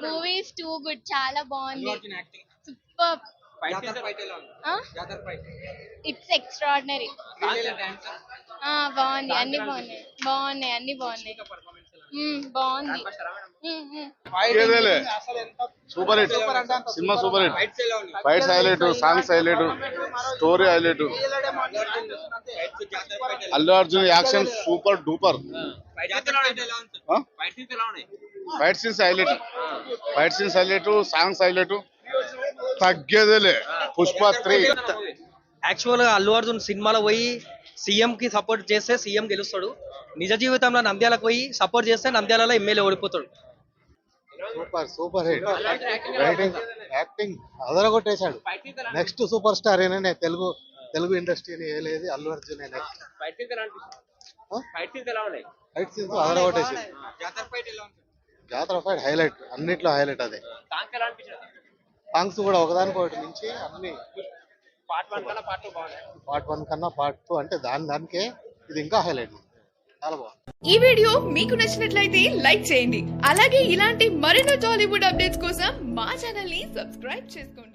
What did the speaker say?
Movie is too good, చాలా బాగుంది, super. It's extraordinary. బాగుంది, అన్ని బాగున్నాయి. బాగుంది. Super hit cinema, super hit. Fights highlight, songs highlight, story highlight. Allu Arjun action super duper. Fight scenes highlight, songs highlight, తగ్గేదేలే. Pushpa 3. Actual గా అల్లు అర్జున్ సినిమాలో పోయి సీఎం కి సపోర్ట్ చేస్తే సీఎం గెలుస్తాడు. నిజ జీవితంలో నంద్యాలకు పోయి సపోర్ట్ చేస్తే నంద్యాలలో ఎమ్మెల్యే ఓడిపోతాడు. Super hit. యాక్టింగ్ అదరగొట్టేశాడు. నెక్స్ట్ సూపర్ స్టార్ ఏనే తెలుగు ఇండస్ట్రీని ఏలేదు అల్లు అర్జున్. ఫైట్ సీన్స్ అదరగొట్టేసాడు. జాతర ఫైట్ హైలైట్, అన్నిట్లో హైలైట్. అదే సాంగ్స్ కూడా ఒకదానికొకటి నుంచి అన్ని. పార్ట్ 1 కన్నా పార్ట్ 2 అంటే దానికే ఇది ఇంకా హైలైట్, చాలా బాగుంది. ఈ వీడియో మీకు నచ్చినట్లయితే లైక్ చేయండి. అలాగే ఇలాంటి మరిన్ని టాలీవుడ్ అప్డేట్స్ కోసం మా ఛానల్ ని సబ్స్క్రైబ్ చేసుకోండి.